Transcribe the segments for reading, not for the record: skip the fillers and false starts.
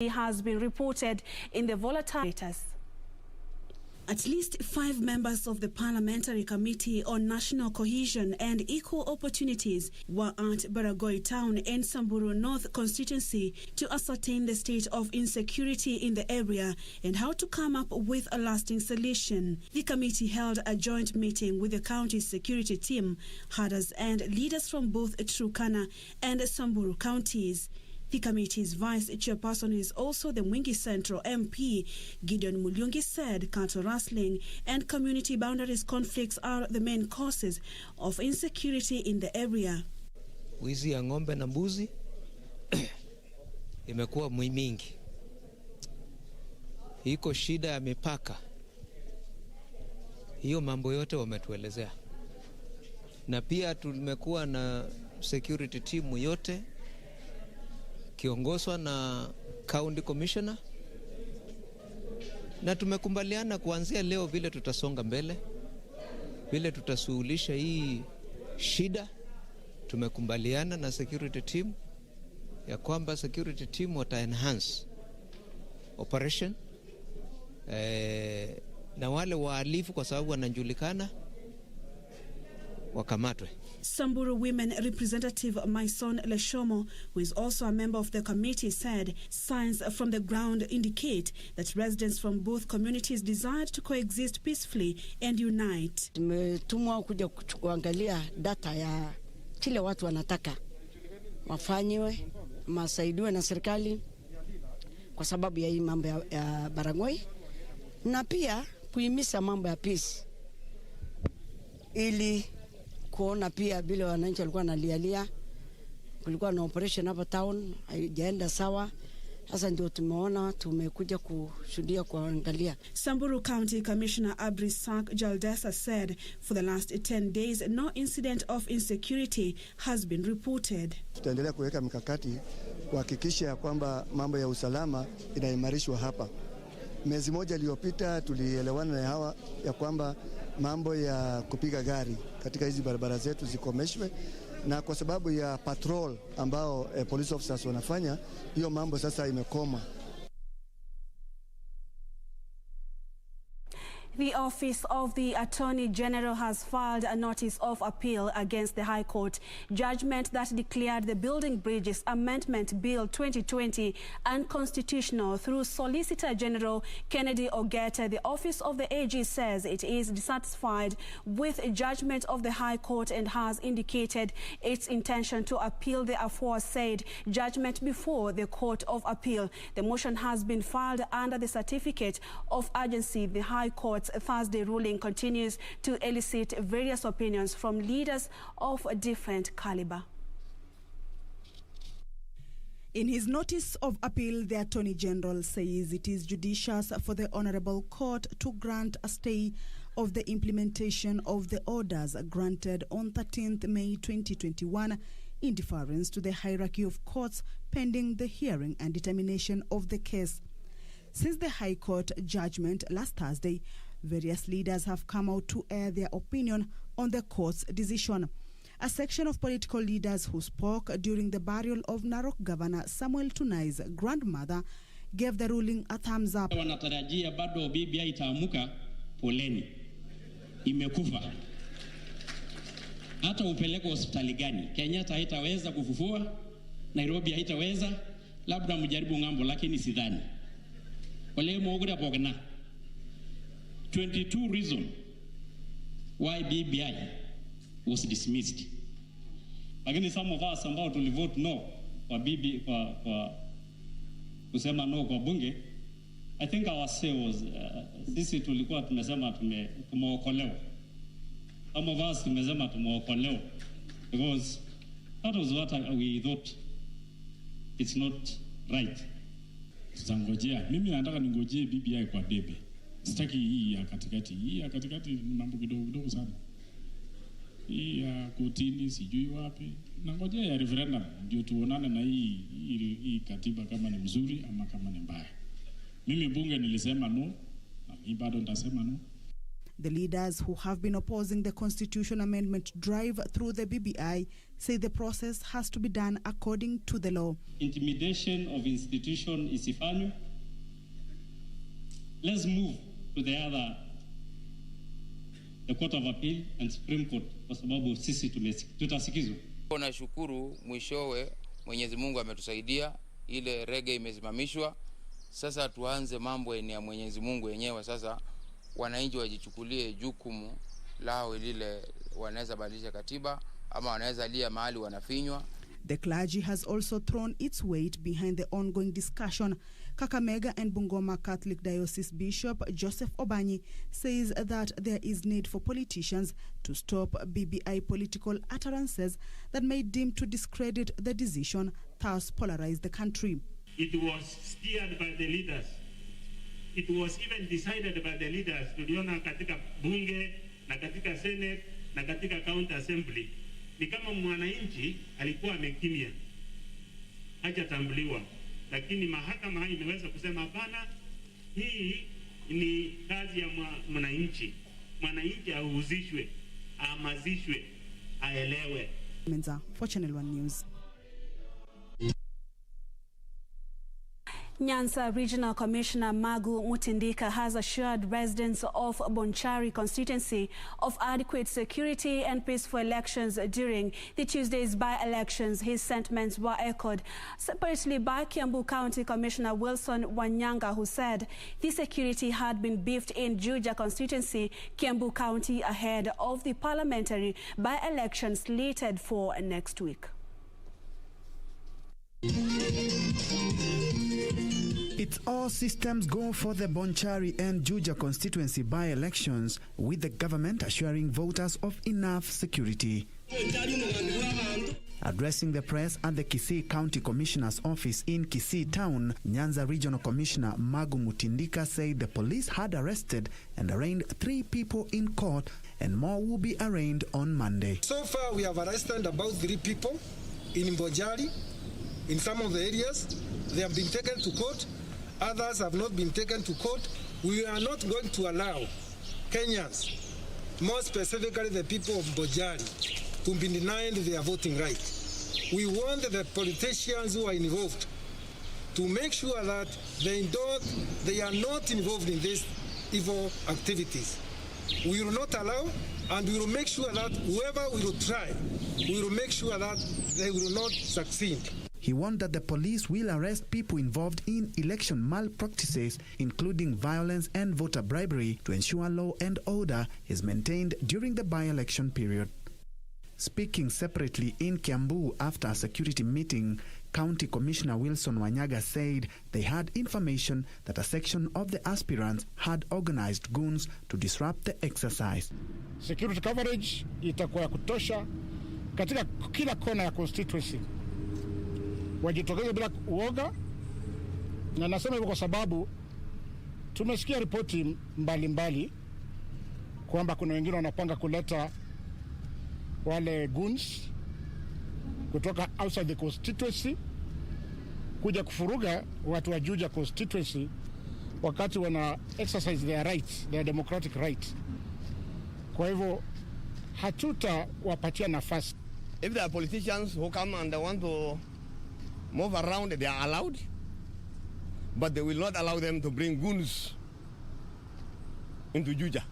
has been reported in the volatile status. At least 5 members of the Parliamentary Committee on National Cohesion and Equal Opportunities were at Baragoi Town and Samburu North constituency to ascertain the state of insecurity in the area and how to come up with a lasting solution. The committee held a joint meeting with the county's security team, herders and leaders from both Turkana and Samburu counties. The committee's vice chairperson is also the Mwingi Central MP, Gideon Mulyungi, said cattle rustling and community boundaries conflicts are the main causes of insecurity in the area. Wizi ya ng'ombe na mbuzi imekuwa mingi. Iko shida ya mipaka. Hiyo mambo yote wametuelezea. Na pia tumekuwa na security team yote kiongozwa na county commissioner, na tumekumbaliana kuanzia leo vile tutasonga mbele, vile tutasuluhisha hii shida. Tumekumbaliana na security team ya kwamba security team wata enhance operation na wale wahalifu kwa sababu wanajulikana wakamatwe. Samburu Women Representative Maison Leshomo, who is also a member of the committee, said signs from the ground indicate that residents from both communities desire to coexist peacefully and unite. Tumetumwa kuja kuangalia data ya kile watu wanataka wafanywe, masaidiwe na serikali kwa sababu ya hii mambo ya Baragoi, na pia kuhimiza mambo ya peace ili kuona pia vile wananchi walikuwa wanalialia. Kulikuwa na operation hapa town haijaenda sawa. Sasa ndio tumeona tumekuja kushuhudia kuangalia. Samburu County Commissioner Abrisak Jaldesa said for the last 10 days no incident of insecurity has been reported. Tutaendelea kuweka mikakati kuhakikisha kwamba mambo ya usalama inaimarishwa hapa. Mwezi moja iliyopita tulielewana na hawa ya kwamba mambo ya kupiga gari katika hizi barabara zetu zikomeshwe, na kwa sababu ya patrol ambao police officers wanafanya, hiyo mambo sasa imekoma. The Office of the Attorney General has filed a notice of appeal against the High Court judgment that declared the Building Bridges Amendment Bill 2020 unconstitutional. Through Solicitor General Kennedy Ogeta, the Office of the AG says it is dissatisfied with a judgment of the High Court and has indicated its intention to appeal the aforesaid judgment before the Court of Appeal. The motion has been filed under the certificate of urgency. The High Court's Thursday ruling continues to elicit various opinions from leaders of a different caliber. In his notice of appeal, the Attorney General says it is judicious for the Honorable Court to grant a stay of the implementation of the orders granted on 13th May 2021 in deference to the hierarchy of courts pending the hearing and determination of the case. Since the High Court judgment last Thursday, various leaders have come out to air their opinion on the court's decision. A section of political leaders who spoke during the burial of Narok Governor Samuel Tunai's grandmother gave the ruling a thumbs up. Wanatarajia bado BBI itaamuka, poleni. Imekufa. Hata upeleke hospitali gani? Kenyatta haitaweza kufufua, Nairobi haitaweza, labda mjaribu ngambo, lakini sidhani. Wale mwogura pogna 22 reasons why BBI was dismissed. Lakini some of us ambao tulivote no kwa BBI kwa kusema no kwa bunge, I think our say was sisi tulikuwa tumesema tumeokolewa. Some of us tumesema tumeokolewa because that was what we thought it's not right. Tutangojea. Mimi nataka ningojee BBI kwa debe. Sitaki hii ya katikati. Hii ya katikati ni mambo kidogo sana. Hii ya kotini sijui wapi. Nangojea ya referendum ndio tuonane na hii katiba kama ni mzuri ama kama ni mbaya. Mimi bunge nilisema no, na mimi bado nitasema no. The leaders who have been opposing the constitution amendment drive through the BBI say the process has to be done according to the law. Intimidation of institution isifanywe. Let's move to the Court of Appeal and Supreme Court kwa sababu sisi tutasikizwa. Nashukuru mwishowe Mwenyezi Mungu ametusaidia, ile rege imesimamishwa. Sasa tuanze mambo ya Mwenyezi Mungu yenyewe. Sasa wananchi wajichukulie jukumu lao lile, wanaweza badilisha katiba ama wanaweza lia mahali wanafinywa. The clergy has also thrown its weight behind the ongoing discussion. Kakamega and Bungoma Catholic Diocese Bishop Joseph Obanyi says that there is need for politicians to stop BBI political utterances that may deem to discredit the decision, thus polarize the country. It was steered by the leaders. It was even decided by the leaders. Tuliona katika bunge na katika senate na katika county assembly. Ni kama mwananchi alikuwa amekimya, hajatambuliwa, lakini mahakama hii imeweza kusema hapana, hii ni kazi ya mwananchi. Mwananchi ahuzishwe, ahamazishwe, aelewe. Menza for Channel 1 News. Nyanza Regional Commissioner Magu Mutindika has assured residents of Bonchari constituency of adequate security and peaceful elections during the Tuesday's by-elections. His sentiments were echoed separately by Kiambu County Commissioner Wilson Wanyanga, who said the security had been beefed in Juja constituency, Kiambu County, ahead of the parliamentary by-elections slated for next week. It's all systems go for the Bonchari and Juja constituency by-elections, with the government assuring voters of enough security. Addressing the press at the Kisii County Commissioner's office in Kisii Town, Nyanza Regional Commissioner Magu Mutindika said the police had arrested and arraigned 3 people in court, and more will be arraigned on Monday. So far, we have arrested about 3 people in Bonchari. In some of the areas, they have been taken to court. Others have not been taken to court. We are not going to allow Kenyans, more specifically the people of Bonchari, to be denied their voting right. We want the politicians who are involved to make sure that they are not involved in these evil activities. We will not allow, and we will make sure that whoever will try, we will make sure that they will not succeed. He warned that the police will arrest people involved in election malpractices, including violence and voter bribery, to ensure law and order is maintained during the by-election period. Speaking separately in Kiambu after a security meeting, County Commissioner Wilson Wanyaga said they had information that a section of the aspirants had organized goons to disrupt the exercise. Security coverage itakuwa ya kutosha katika kila kona ya constituency. Wajitokeze bila uoga, na nasema hivyo kwa sababu tumesikia ripoti mbalimbali kwamba kuna wengine wanapanga kuleta wale goons kutoka outside the constituency kuja kufuruga watu wa Juja constituency wakati wana exercise their rights, their democratic rights. Kwa hivyo hatutawapatia nafasi. If there are politicians who come and they want to move around, they are allowed, but they will not allow them to bring goons into Juja.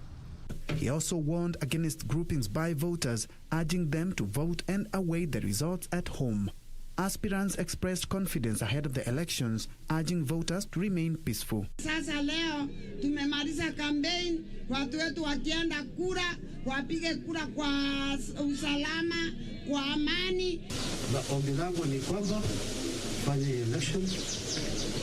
He also warned against groupings by voters, urging them to vote and await the results at home. Aspirants expressed confidence ahead of the elections, urging voters to remain peaceful. Sasa leo tumemaliza campaign, watu wetu wakienda kura, wapige kura kwa usalama, kwa amani. Ombi langu ni kwamba fanye election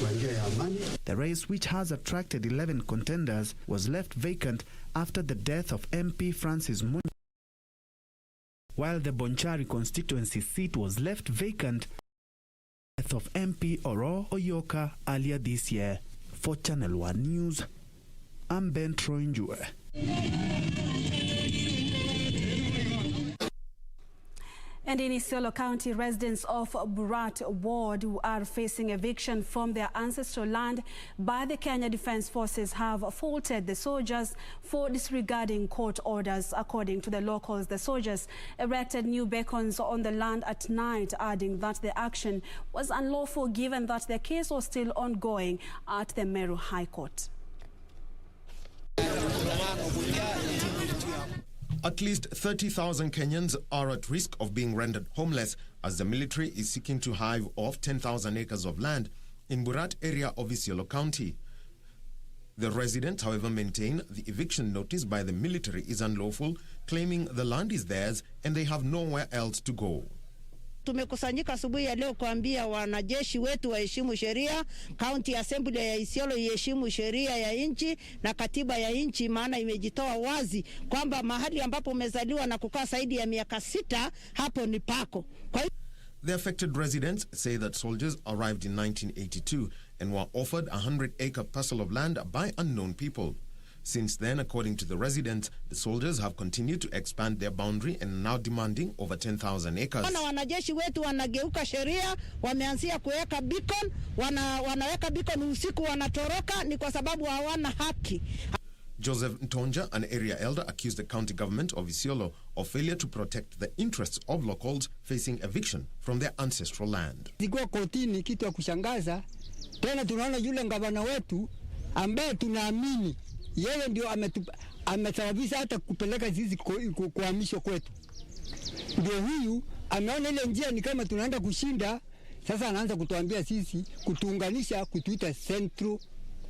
kwa njia ya amani. The race, which has attracted 11 contenders, was left vacant after the death of MP Francis Munyi, while the Bonchari constituency seat was left vacant after the death of MP Oro Oyoka earlier this year. For Channel 1 News, I'm Ben Troinjue. And in Isiolo County, residents of Burat Ward who are facing eviction from their ancestral land by the Kenya Defence Forces have faulted the soldiers for disregarding court orders. According to the locals, the soldiers erected new beacons on the land at night, adding that the action was unlawful given that the case was still ongoing at the Meru High Court. At least 30,000 Kenyans are at risk of being rendered homeless as the military is seeking to hive off 10,000 acres of land in Burat area of Isiolo County. The residents, however, maintain the eviction notice by the military is unlawful, claiming the land is theirs and they have nowhere else to go. Tumekusanyika asubuhi ya leo kuambia wanajeshi wetu waheshimu sheria, County Assembly ya Isiolo iheshimu sheria ya nchi na katiba ya nchi, maana imejitoa wazi kwamba mahali ambapo umezaliwa na kukaa zaidi ya miaka 6 hapo ni pako. The affected residents say that soldiers arrived in 1982 and were offered a 100-acre parcel of land by unknown people. Since then, according to the residents, the soldiers have continued to expand their boundary and are now demanding over 10,000 acres. Wanajeshi wetu wanageuka sheria, wameanzia kuweka beacon, wanaweka beacon usiku wanatoroka, ni kwa sababu hawana haki. Joseph Ntonja, an area elder, accused the county government of Isiolo of failure to protect the interests of locals facing eviction from their ancestral land. Zikuwa kotini kitu ya kushangaza, tena tunaona yule gavana wetu ambaye tunaamini yeye ndio amesababisha hata kupeleka sisi kuhamishwa kwetu. Ndio huyu ameona ile njia ni kama tunaenda kushinda, sasa anaanza kutuambia sisi, kutuunganisha, kutuita Central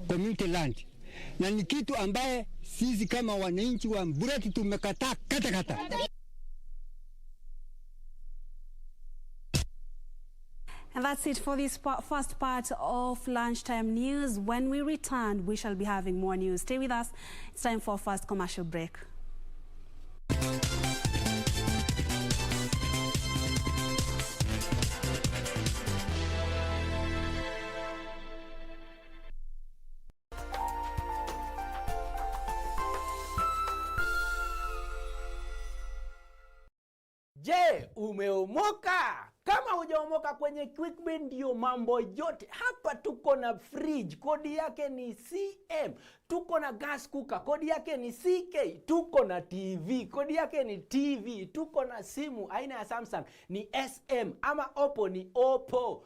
Community Land. Na ni kitu ambaye sisi kama wananchi wa Burat tumekataa kata. And that's it for this first part of Lunchtime News. When we return, we shall be having more news. Stay with us. It's time for a first commercial break. Je, umeomoka? Kama hujaomoka kwenye QuickBin ndio mambo yote. Hapa tuko na fridge, kodi yake ni CM. Tuko na gas cooker, kodi yake ni CK. Tuko na TV, kodi yake ni TV. Tuko na simu aina ya Samsung ni SM ama Oppo ni Oppo.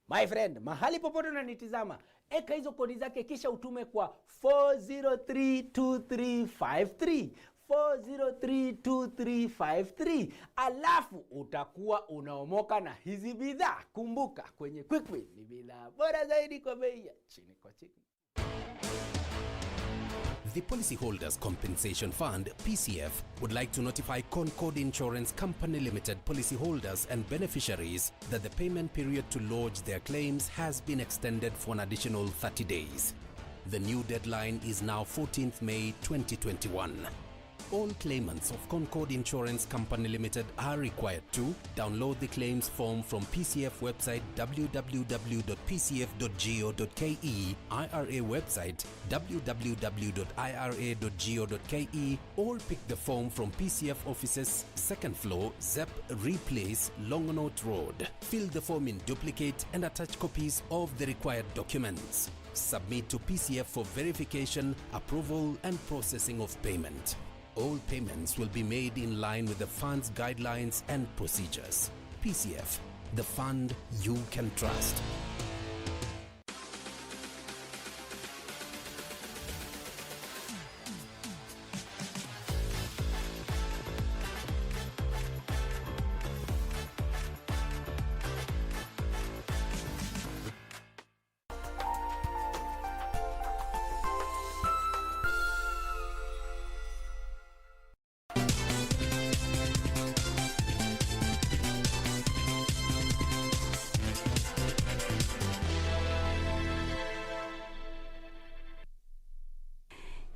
My friend, mahali popote unanitizama, eka hizo kodi zake kisha utume kwa 4032353. 4032353, alafu utakuwa unaomoka na hizi bidhaa. Kumbuka, kwenye QuickBin ni bidhaa bora zaidi kwa bei ya chini kwa chini. The Policyholders Compensation Fund, PCF, would like to notify Concord Insurance Company Limited policyholders and beneficiaries that the payment period to lodge their claims has been extended for an additional 30 days. The new deadline is now 14th May 2021. All claimants of Concord Insurance Company Limited are required to download the claims form from PCF website www.pcf.go.ke, IRA website www.ira.go.ke, or pick the form from PCF offices, 2nd floor, ZEP Replace, Longonot Road. Fill the form in duplicate and attach copies of the required documents. Submit to PCF for verification, approval, and processing of payment. All payments will be made in line with the fund's guidelines and procedures. PCF, the fund you can trust.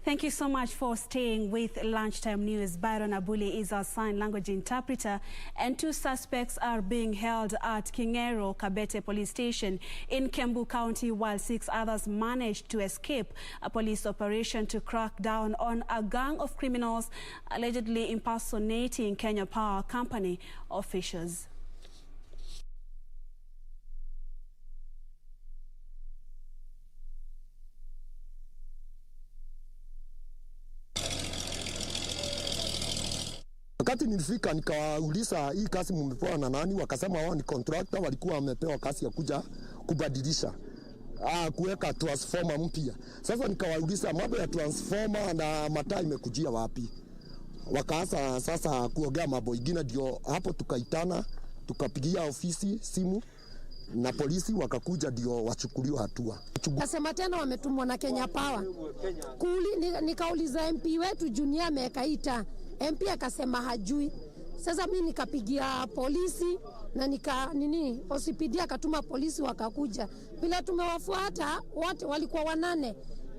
Thank you so much for staying with Lunchtime News. Byron Abuli is our sign language interpreter, and 2 suspects are being held at Kingero Kabete Police Station in Kiambu County, while 6 others managed to escape a police operation to crack down on a gang of criminals allegedly impersonating Kenya Power Company officials. Wakati nilifika nikawauliza hii kazi mmepewa na nani, wakasema wao ni contractor, walikuwa wamepewa kazi ya kuja kubadilisha kuweka transformer mpya. Sasa nikawauliza mambo ya transformer na mataa imekujia wapi? Wakaanza sasa kuongea mambo ingine, ndio hapo tukaitana, tukapigia ofisi simu na polisi wakakuja ndio wachukuliwa hatua. Nasema tena wametumwa na Kenya Power. Nikauliza MP wetu Junior amekaita. MP akasema hajui. Sasa mimi nikapigia polisi na OCPD akatuma polisi wakakuja. Bila tumewafuata wote walikuwa 8.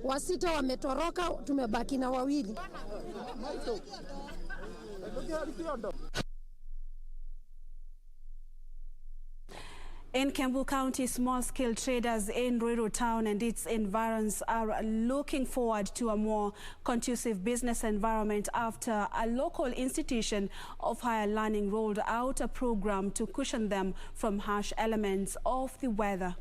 6 wametoroka, tumebaki na 2. In Kiambu County, small-scale traders in Ruiru Town and its environs are looking forward to a more conducive business environment after a local institution of higher learning rolled out a program to cushion them from harsh elements of the weather.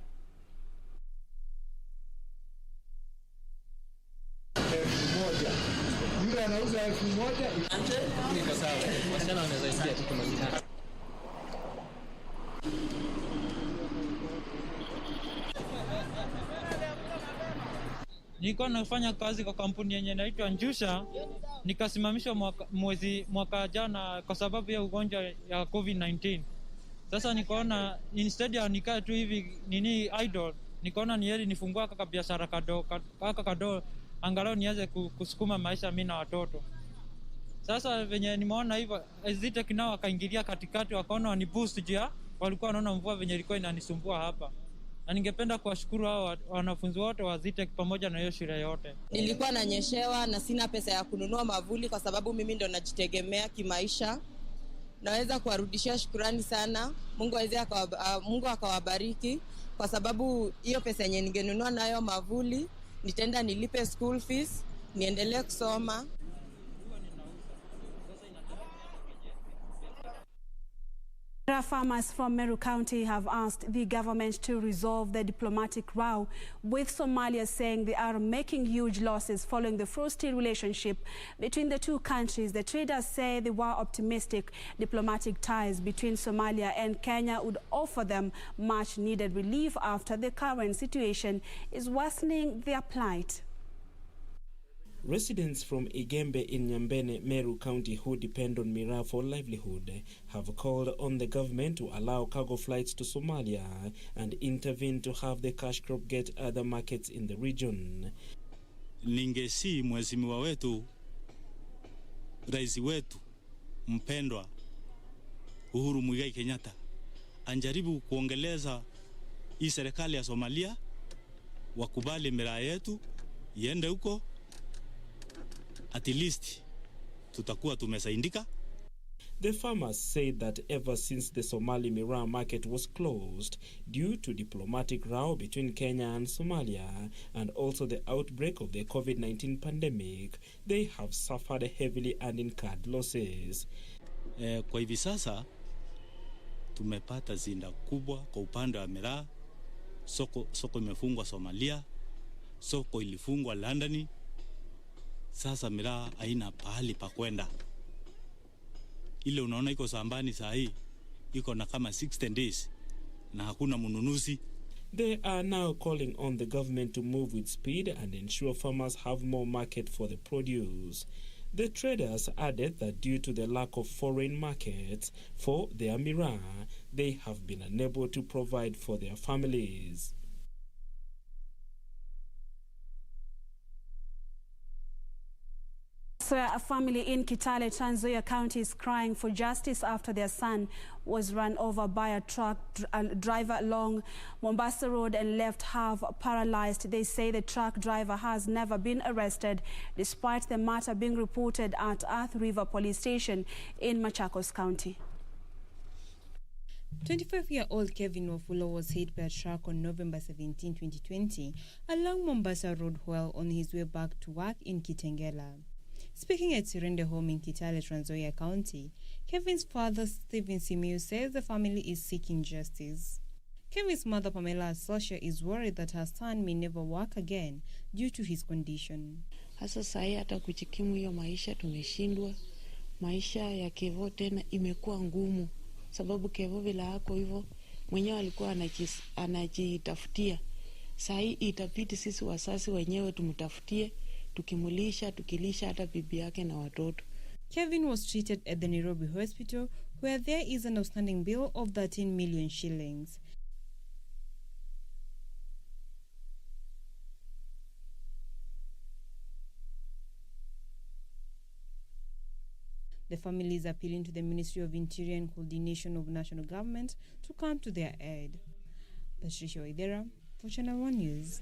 Nilikuwa nafanya kazi kwa kampuni yenye inaitwa Njusha, nikasimamishwa mwaka jana kwa sababu ya ugonjwa ya COVID-19. Sasa nikaona instead ya nikae tu hivi idle, nikaona ni heri nifungua kaka biashara kado angalau niweze kusukuma maisha mimi na watoto. Sasa venye nimeona hivyo Zitek nao wakaingilia katikati, wakaona ni boost jia, walikuwa wanaona mvua venye ilikuwa inanisumbua hapa. Na ningependa kuwashukuru hao wanafunzi wote wa Zitek pamoja na hiyo shule yote. Nilikuwa nanyeshewa na sina pesa ya kununua mavuli kwa sababu mimi ndo najitegemea kimaisha. Naweza kuwarudishia shukrani sana. Mungu akawabariki kwa sababu hiyo pesa yenye ningenunua nayo mavuli nitaenda nilipe school fees, niendelee kusoma. Farmers from Meru County have asked the government to resolve the diplomatic row with Somalia, saying they are making huge losses following the frosty relationship between the 2 countries. The traders say they were optimistic diplomatic ties between Somalia and Kenya would offer them much needed relief after the current situation is worsening their plight. Residents from Igembe in Nyambene, Meru County, who depend on Miraa for livelihood, have called on the government to allow cargo flights to Somalia and intervene to have the cash crop get other markets in the region. Ningesi mheshimiwa wetu, rais wetu mpendwa Uhuru Muigai Kenyatta anjaribu kuongeleza hii serikali ya Somalia wakubali Miraa yetu iende huko. At least tutakuwa tumesaidika. The farmers said that ever since the Somali Miraa market was closed due to diplomatic row between Kenya and Somalia and also the outbreak of the COVID-19 pandemic, they have suffered heavily and incurred losses. Kwa hivi sasa tumepata zinda kubwa kwa upande wa Miraa. Soko imefungwa Somalia, soko ilifungwa London. Sasa Miraa haina pahali pa kwenda. Ile unaona iko sambani saa hii iko na kama 16 days na hakuna mnunuzi. They are now calling on the government to move with speed and ensure farmers have more market for the produce. The traders added that due to the lack of foreign markets for their Miraa, they have been unable to provide for their families. So a family in Kitale, Trans Nzoia County is crying for justice after their son was run over by a truck driver along Mombasa Road and left half paralyzed. They say the truck driver has never been arrested, despite the matter being reported at Earth River Police Station in Machakos County. 25-year-old Kevin Wafula was hit by a truck on November 17, 2020, along Mombasa Road while on his way back to work in Kitengela. Speaking at Sirende home in Kitale, Trans Nzoia County, Kevin's father, Stephen Simiu, says the family is seeking justice. Kevin's mother, Pamela Asosha, is worried that her son may never work again due to his condition. Hasa sahi hata kujikimu hiyo maisha tumeshindwa. Maisha ya Kevo tena imekuwa ngumu. Sababu Kevo vile hako hivyo mwenyewe alikuwa anajitafutia. Sahi itabidi sisi wasasi wenyewe tumtafutie, tukimulisha, tukilisha hata bibi yake na watoto. Kevin was treated at the Nairobi hospital where there is an outstanding bill of 13 million shillings. The family is appealing to the Ministry of Interior and Coordination of National Government to come to their aid. Patricia Waidera for Channel 1 News.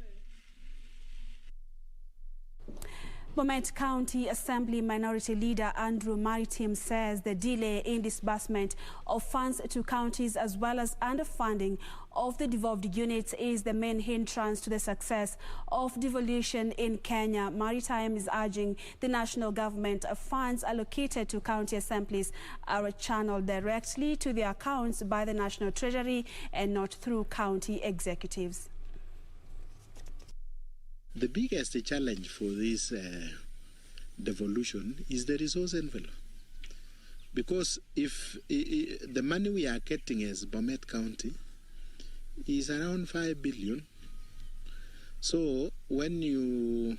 Bomet County Assembly Minority Leader Andrew Maritim says the delay in disbursement of funds to counties as well as underfunding of the devolved units is the main hindrance to the success of devolution in Kenya. Maritim is urging the national government funds allocated to county assemblies are channeled directly to their accounts by the National Treasury and not through county executives. The biggest challenge for this devolution is the resource envelope. Because if the money we are getting as Bomet County is around 5 billion, so when you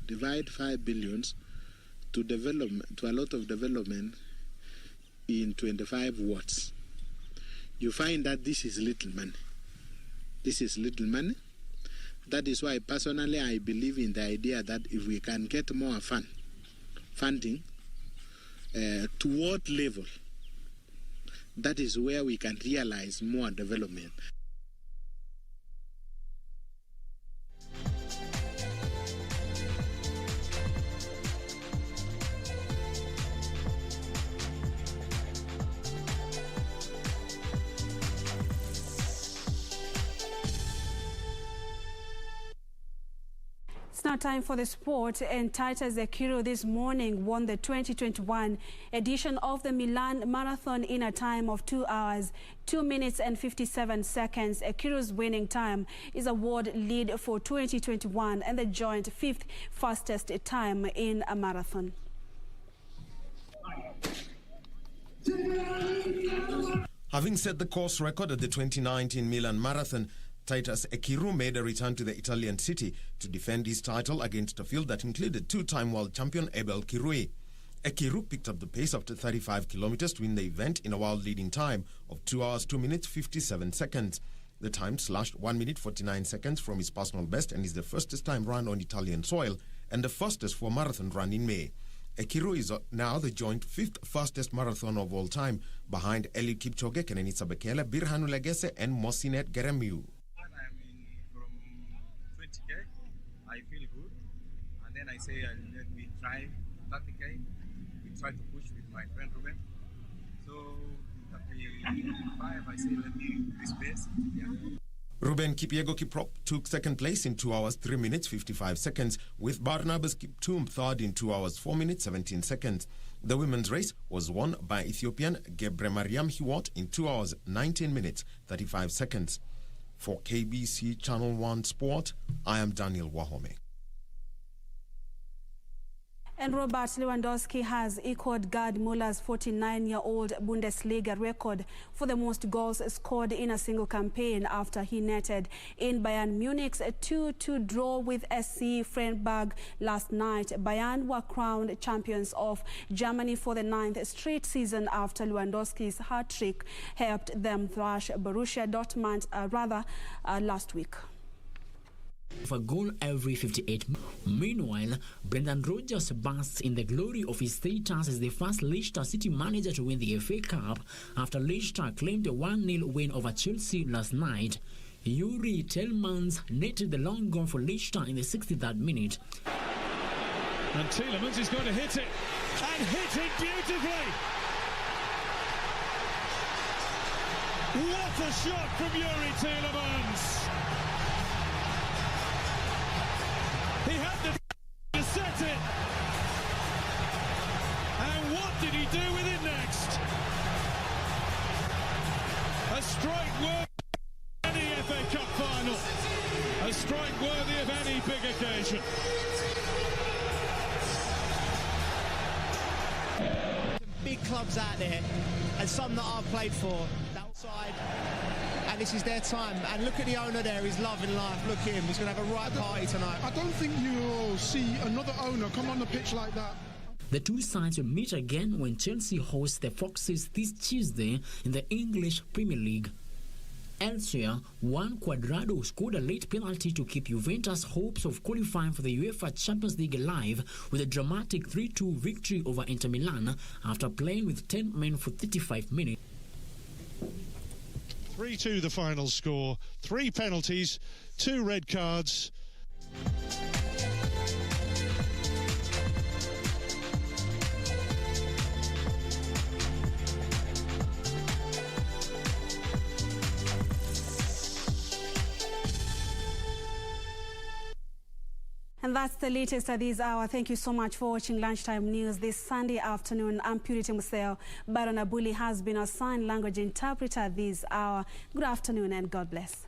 divide 5 billions to a lot of development in 25 wards, you find that this is little money. This is little money. That is why personally I believe in the idea that if we can get more funding to what level, that is where we can realize more development. It's now time for the sport, and Titus Ekiro this morning won the 2021 edition of the Milan Marathon in a time of 2 hours, 2 minutes and 57 seconds. Ekiro's winning time is a world lead for 2021 and the joint 5th fastest time in a marathon. Having set the course record at the 2019 Milan Marathon, Titus Ekiro made a return to the Italian city to defend his title against a field that included two-time world champion Abel Kirui. Ekiro picked up the pace after 35 kilometers to win the event in a world-leading time of 2 hours, 2 minutes, 57 seconds. The time slashed 1 minute 49 seconds from his personal best and is the fastest time run on Italian soil and the fastest for a marathon run in May. Ekiro is now the joint 5th fastest marathon of all time, behind Eli Kipchoge, Kenenisa Bekele, Birhanu Legese and Mosinet Geremiu. I feel good, and then I say let me try 30K. We try to push with my friend Ruben. So 35, I say let me do this best. Yeah. Ruben Kipiego Kiprop took second place in 2 hours 3 minutes 55 seconds, with Barnabas Kiptum third in 2 hours 4 minutes 17 seconds. The women's race was won by Ethiopian Gebre Mariam Hiwot in 2 hours 19 minutes 35 seconds. For KBC Channel 1 Sport, I am Daniel Wahome. And Robert Lewandowski has equaled Gerd Muller's 49-year-old Bundesliga record for the most goals scored in a single campaign after he netted in Bayern Munich's 2-2 draw with SC Freiburg last night. Bayern were crowned champions of Germany for the 9th straight season after Lewandowski's hat-trick helped them thrash Borussia Dortmund last week. of a goal every 58. Meanwhile, Brendan Rodgers basks in the glory of his status as the first Leicester City manager to win the FA Cup after Leicester claimed a 1-0 win over Chelsea last night. Yuri Tielemans netted the long goal for Leicester in the 63rd minute. And Tielemans is going to hit it, and hit it beautifully. What a shot from Yuri Tielemans. He had the to set it. And what did he do with it next? A strike worthy of any FA Cup final. A strike worthy of any big occasion. Big clubs out there, and some that I've played for, outside, and this is their time. And look at the owner there, he's loving life. Look at him, he's going to have a right party tonight. I don't think you'll see another owner come on the pitch like that. The two sides will meet again when Chelsea hosts the Foxes this Tuesday in the English Premier League. Elsewhere, Juan Cuadrado scored a late penalty to keep Juventus' hopes of qualifying for the UEFA Champions League alive with a dramatic 3-2 victory over Inter Milan after playing with 10 men for 35 minutes. 3-2 the final score, 3 penalties, 2 red cards. And that's the latest at this hour. Thank you so much for watching Lunchtime News this Sunday afternoon. I'm Purity Museo. Baron Abuli has been our sign language interpreter this hour. Good afternoon and God bless.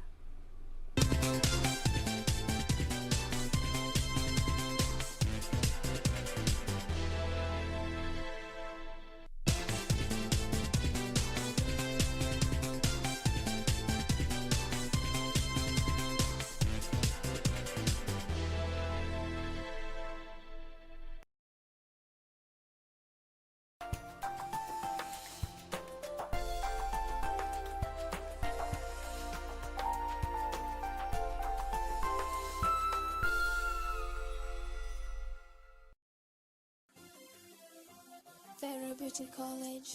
Vera Beauty College.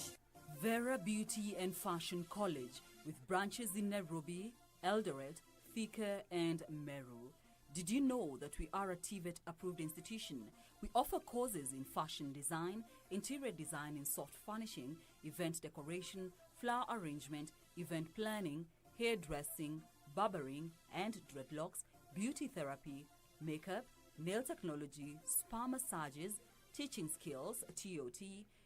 Vera Beauty and Fashion College, with branches in Nairobi, Eldoret, Thika and Meru. Did you know that we are a TVET approved institution? We offer courses in fashion design, interior design in soft furnishing, event decoration, flower arrangement, event planning, hairdressing, barbering and dreadlocks, beauty therapy, makeup, nail technology, spa massages, teaching skills, TOT,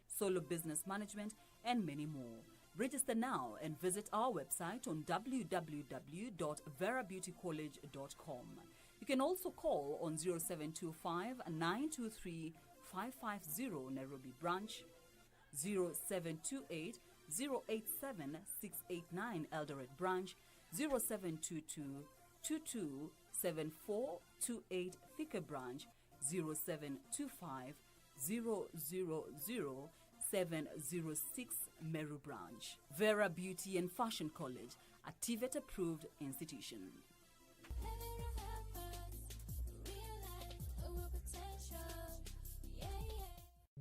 solo business management, and many more. Register now and visit our website on www.verabeautycollege.com. You can also call on 0725 923 550 Nairobi branch, 0728 087 689 Eldoret branch, 0722 227428 Thika branch, 0725 000-706 Meru branch. Vera Beauty and Fashion College, a TVET approved institution.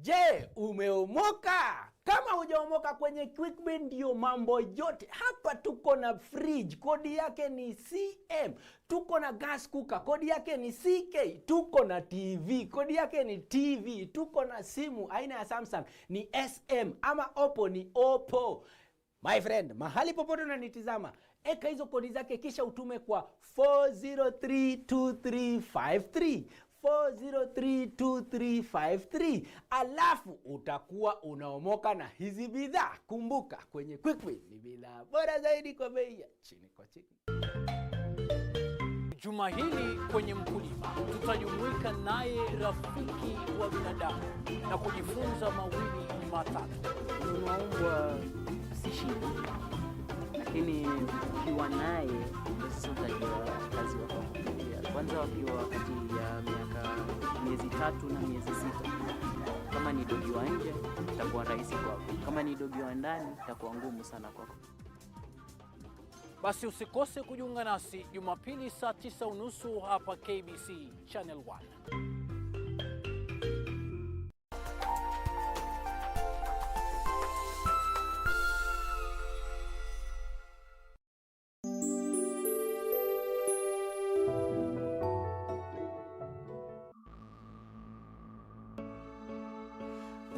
Je, umeomoka? Kama hujaomoka kwenye QuickBin ndio mambo yote. Hapa tuko na fridge, kodi yake ni CM. Tuko na gas cooker, kodi yake ni CK. Tuko na TV, kodi yake ni TV. Tuko na simu aina ya Samsung ni SM, ama Oppo ni Oppo. My friend, mahali popote unanitizama, eka hizo kodi zake kisha utume kwa 4032353. 4032353, alafu utakuwa unaomoka na hizi bidhaa. Kumbuka, kwenye QuickBin ni bidhaa bora zaidi kwa bei ya chini kwa chini. Juma hili kwenye Mkulima tutajumuika naye rafiki wa binadamu na kujifunza mawili matatu. Unaombwa si shida, lakini ukiwa naye sasa utajua kazi wako. Kwanza wakiwa wakati ya miezi 3 na miezi 6. Kama ni dogi wa nje itakuwa rahisi kwako, kama ni dogi wa ndani itakuwa ngumu sana kwako. Basi usikose kujiunga nasi Jumapili saa 9:30 hapa KBC Channel 1.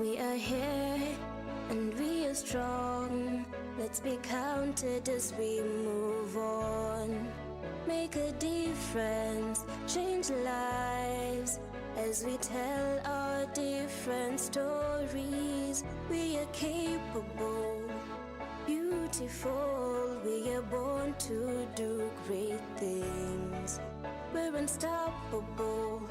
We are here and we are strong. Let's be counted as we move on. Make a difference, change lives as we tell our different stories. We are capable, beautiful. We are born to do great things. We're unstoppable,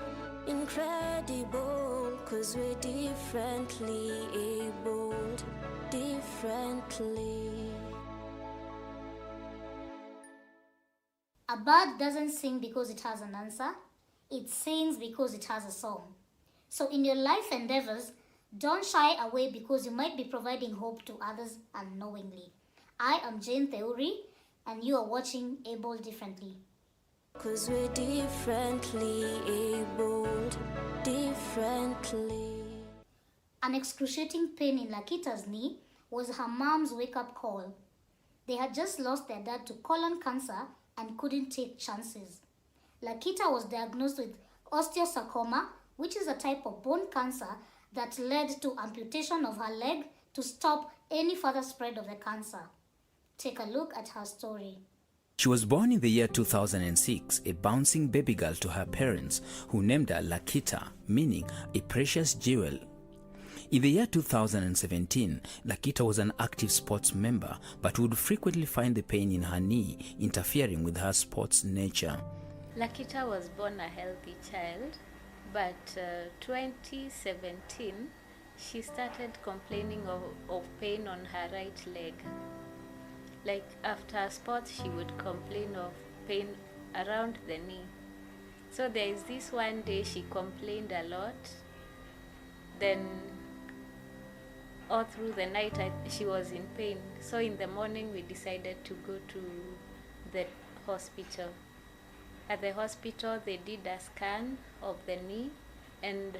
incredible, 'cause we're differently abled, differently. A bird doesn't sing because it has an answer. It sings because it has a song. So in your life endeavors, don't shy away because you might be providing hope to others unknowingly. I am Jane Theuri, and you are watching Able Differently. 'Cause we're differently abled, differently. An excruciating pain in Lakita's knee was her mom's wake-up call. They had just lost their dad to colon cancer and couldn't take chances. Lakita was diagnosed with osteosarcoma, which is a type of bone cancer that led to amputation of her leg to stop any further spread of the cancer. Take a look at her story. She was born in the year 2006, a bouncing baby girl to her parents, who named her Lakita, meaning a precious jewel. In the year 2017, Lakita was an active sports member, but would frequently find the pain in her knee interfering with her sports nature. Lakita was born a healthy child, but 2017, she started complaining of pain on her right leg. Like after sports, she would complain of pain around the knee. So there is this one day she complained a lot. Then all through the night she was in pain. So in the morning we decided to go to the hospital. At the hospital they did a scan of the knee, and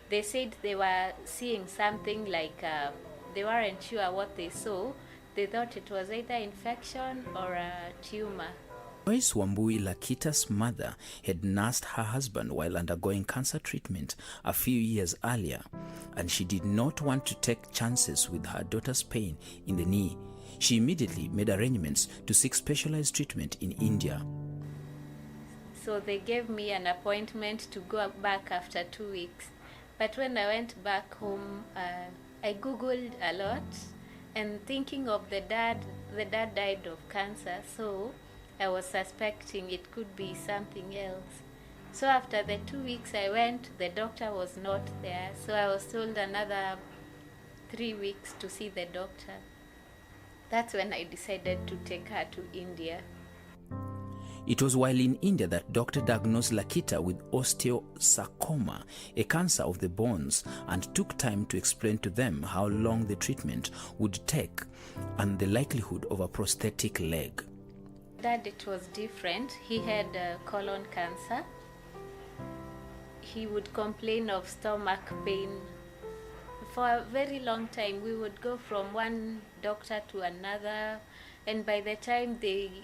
they said they were seeing something like they weren't sure what they saw. They thought it was either infection or a tumor. Joyce Wambui, Lakita's mother, had nursed her husband while undergoing cancer treatment a few years earlier, and she did not want to take chances with her daughter's pain in the knee. She immediately made arrangements to seek specialized treatment in India. So they gave me an appointment to go back after 2 weeks. But when I went back home, I Googled a lot, and thinking of the dad died of cancer, so I was suspecting it could be something else. So after the 2 weeks I went, the doctor was not there, so I was told another 3 weeks to see the doctor. That's when I decided to take her to India. It was while in India that doctor diagnosed Lakita with osteosarcoma, a cancer of the bones, and took time to explain to them how long the treatment would take and the likelihood of a prosthetic leg. Dad, it was different. He had colon cancer. He would complain of stomach pain. For a very long time, we would go from one doctor to another, and by the time they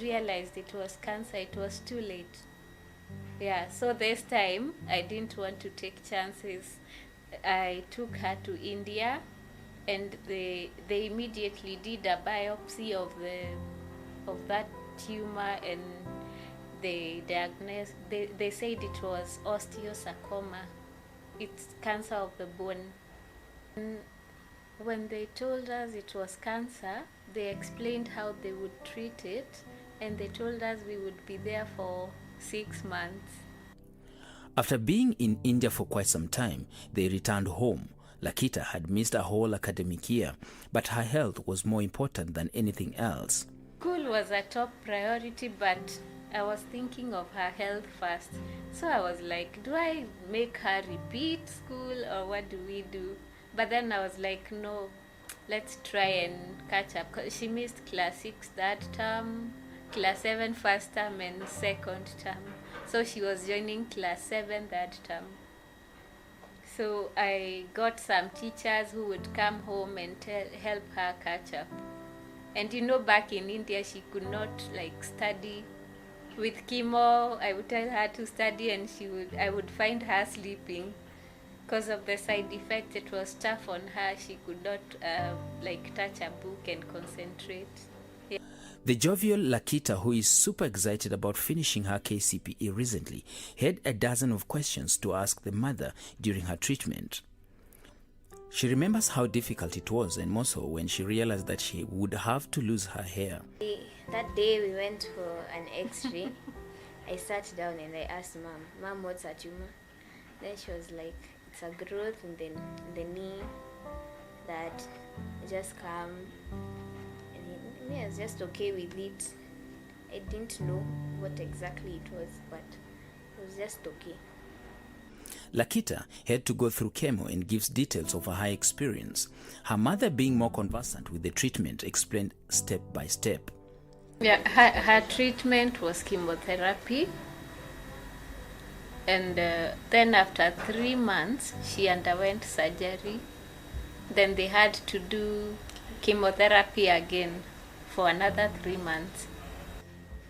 realized it was cancer, it was too late. Yeah, so this time I didn't want to take chances. I took her to India, and they immediately did a biopsy of that tumor, and they diagnosed. They said it was osteosarcoma. It's cancer of the bone. And when they told us it was cancer, they explained how they would treat it, and they told us we would be there for 6 months. After being in India for quite some time, they returned home. Lakita had missed a whole academic year, but her health was more important than anything else. School was a top priority, but I was thinking of her health first. So I was like, do I make her repeat school, or what do we do? But then I was like, no, let's try and catch up. 'Cause she missed class 6 that term, class 7 first term, and second term. So she was joining class 7 that term. So I got some teachers who would come home and help her catch up. And you know, back in India, she could not like study. With chemo, I would tell her to study, and I would find her sleeping. Because of the side effects, it was tough on her. She could not like touch a book and concentrate. Yeah. The jovial Lakita, who is super excited about finishing her KCPE recently, had a dozen of questions to ask the mother during her treatment. She remembers how difficult it was, and more so when she realized that she would have to lose her hair. That day we went for an x-ray. I sat down and I asked Mom, what's a tumor? Then she was like, it's a growth in the knee that just come. And I was just okay with it. I didn't know what exactly it was, but it was just okay. Lakita had to go through chemo and gives details of her experience. Her mother, being more conversant with the treatment, explained step by step. Yeah, her treatment was chemotherapy. And then after 3 months, she underwent surgery. Then they had to do chemotherapy again for another 3 months.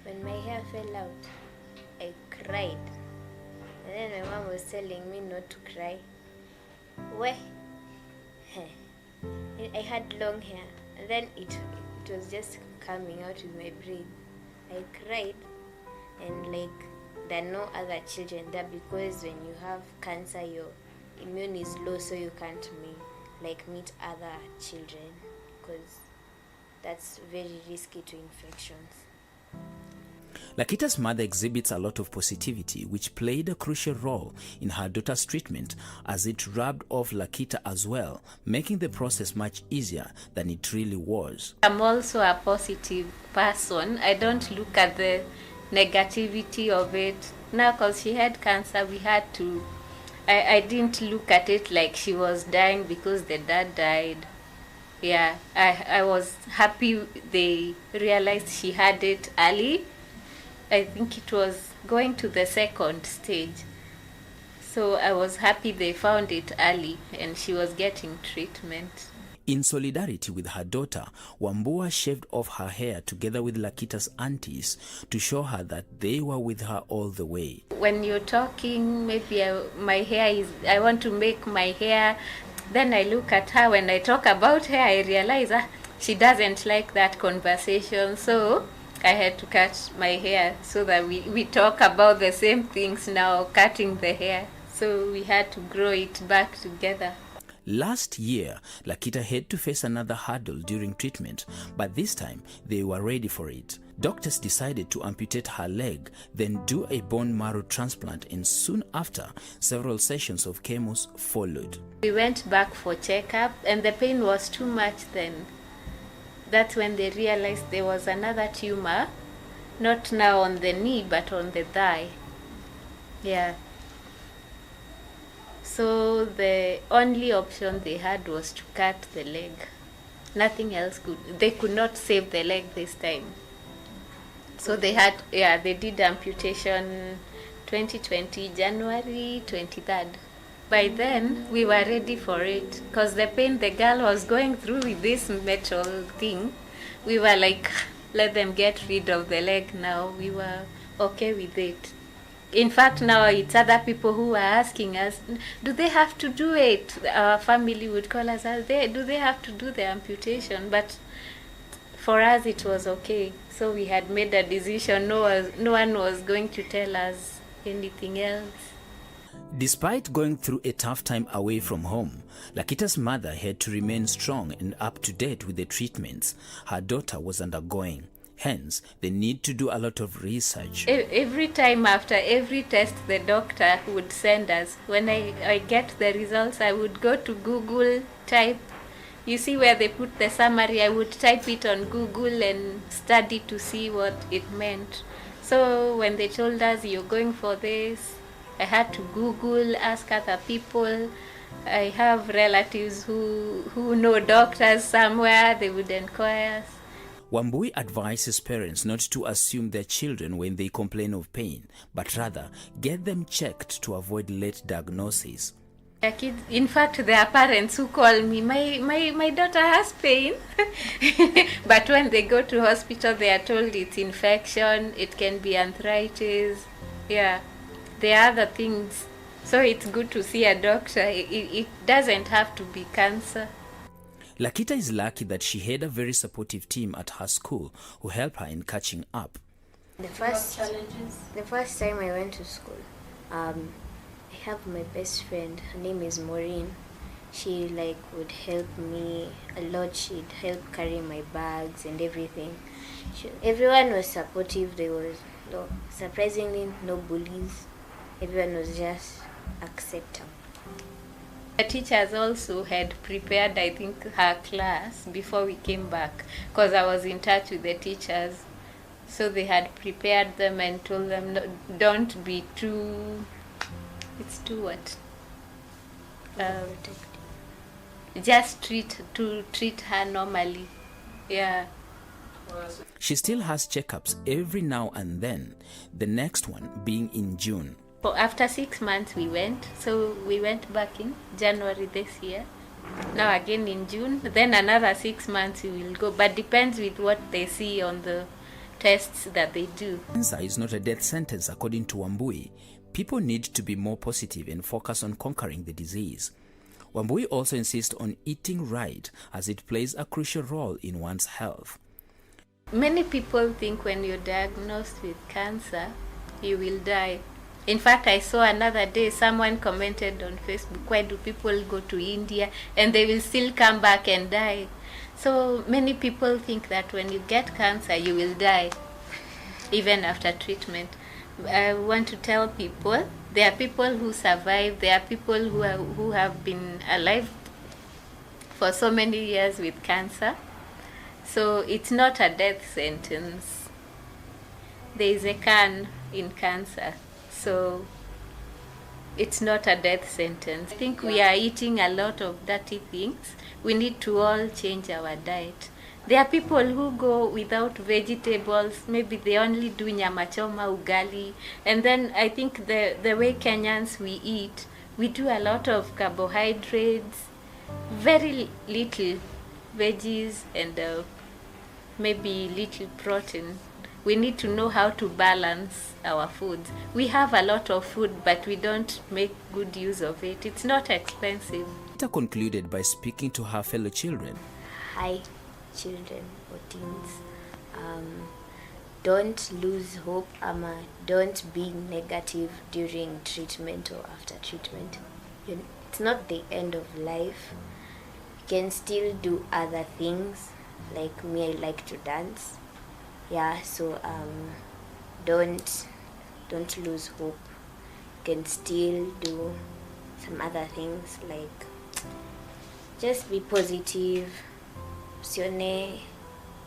When my hair fell out, I cried. And then my mom was telling me not to cry. I had long hair, and then it was just coming out with my braid. I cried, and like there are no other children there, because when you have cancer, your immune is low, so you can't meet other children, because that's very risky to infections. Lakita's mother exhibits a lot of positivity, which played a crucial role in her daughter's treatment, as it rubbed off Lakita as well, making the process much easier than it really was. I'm also a positive person. I don't look at the negativity of it. Now, because she had cancer, we had to... I didn't look at it like she was dying because the dad died. Yeah, I was happy they realized she had it early. I think it was going to the second stage. So I was happy they found it early and she was getting treatment. In solidarity with her daughter, Wambua shaved off her hair together with Lakita's aunties to show her that they were with her all the way. When you're talking, maybe I want to make my hair, then I look at her. When I talk about hair, I realize she doesn't like that conversation. So I had to cut my hair so that we talk about the same things now, cutting the hair. So we had to grow it back together. Last year, Lakita had to face another hurdle during treatment, but this time they were ready for it. Doctors decided to amputate her leg, then do a bone marrow transplant, and soon after, several sessions of chemos followed. We went back for checkup, and the pain was too much then. That's when they realized there was another tumor, not now on the knee, but on the thigh. Yeah. So the only option they had was to cut the leg. Nothing else they could not save the leg this time. So they did amputation 2020, January 23rd. By then, we were ready for it, because the pain the girl was going through with this metal thing, we were like, let them get rid of the leg now. We were okay with it. In fact, now it's other people who are asking us, do they have to do it? Our family would call us, do they have to do the amputation? But for us, it was okay. So we had made a decision. No one was going to tell us anything else. Despite going through a tough time away from home, Lakita's mother had to remain strong and up to date with the treatments her daughter was undergoing. Hence, they need to do a lot of research. Every time after every test the doctor would send us, when I get the results, I would go to Google, type. You see where they put the summary, I would type it on Google and study to see what it meant. So when they told us, you're going for this, I had to Google, ask other people, I have relatives who know doctors somewhere, they would inquire. Wambui advises parents not to assume their children when they complain of pain, but rather get them checked to avoid late diagnosis. Kids, in fact, there are parents who call me, my daughter has pain. But when they go to hospital, they are told it's infection, it can be arthritis. Yeah, there are other things. So it's good to see a doctor. It doesn't have to be cancer. Lakita is lucky that she had a very supportive team at her school who helped her in catching up. The first time I went to school, I have my best friend. Her name is Maureen. She would help me a lot. She'd help carry my bags and everything. Everyone was supportive. There was surprisingly no bullies. Everyone was just accepting. The teachers also had prepared, I think, her class before we came back, because I was in touch with the teachers. So they had prepared them and told them, no, don't be too, it's too what? Just treat her normally. Yeah. She still has checkups every now and then, the next one being in June. So after 6 months we went, so we went back in January this year. Now again in June, then another 6 months we will go, but depends with what they see on the tests that they do. Cancer is not a death sentence according to Wambui. People need to be more positive and focus on conquering the disease. Wambui also insists on eating right as it plays a crucial role in one's health. Many people think when you're diagnosed with cancer, you will die. In fact, I saw another day someone commented on Facebook, why do people go to India and they will still come back and die? So many people think that when you get cancer, you will die, even after treatment. I want to tell people, there are people who survive, there are people who have been alive for so many years with cancer. So it's not a death sentence. There is a can in cancer. So it's not a death sentence. I think we are eating a lot of dirty things. We need to all change our diet. There are people who go without vegetables. Maybe they only do nyama choma, ugali. And then I think the way Kenyans we eat, we do a lot of carbohydrates, very little veggies, and maybe little protein. We need to know how to balance our food. We have a lot of food, but we don't make good use of it. It's not expensive. Rita concluded by speaking to her fellow children. Hi, children or teens. Don't lose hope, don't be negative during treatment or after treatment. It's not the end of life. You can still do other things. Like me, I like to dance. Yeah, so don't lose hope. You can still do some other things, like just be positive. Usione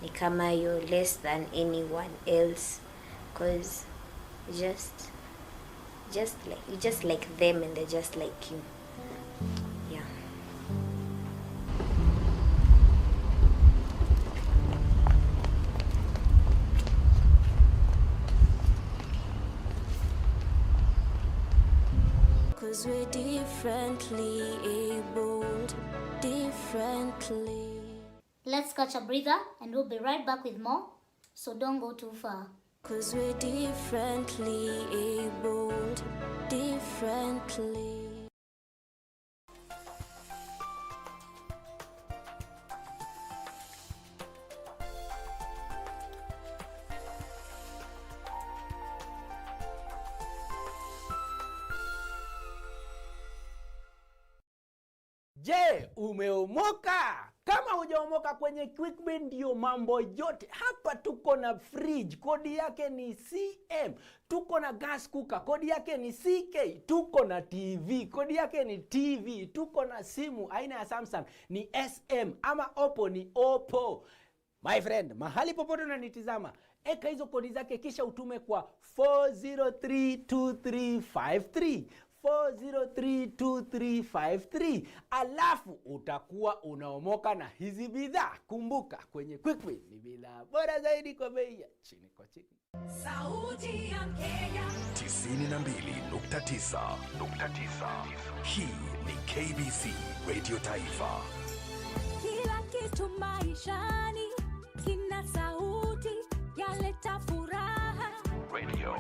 ni kama you're less than anyone else, because you just like them and they're just like you. Yeah. Cause we're differently abled, differently. Let's catch a breather and we'll be right back with more, so don't go too far. Cause we're differently abled, differently. Je, umeomoka? Kama hujaomoka kwenye QuickBin ndio mambo yote. Hapa tuko na fridge, kodi yake ni CM. Tuko na gas cooker, kodi yake ni CK. Tuko na TV, kodi yake ni TV. Tuko na simu aina ya Samsung ni SM, ama Oppo ni Oppo. My friend, mahali popote unanitizama, eka hizo kodi zake kisha utume kwa 4032353. 4032353, alafu utakuwa unaomoka na hizi bidhaa. Kumbuka, kwenye Quickbit ni bidhaa bora zaidi kwa bei ya chini kwa chini. Sauti ya Kenya 92.9. Hii ni KBC Radio Taifa. Kila kitu maishani kina sauti, yaleta furaha. Radio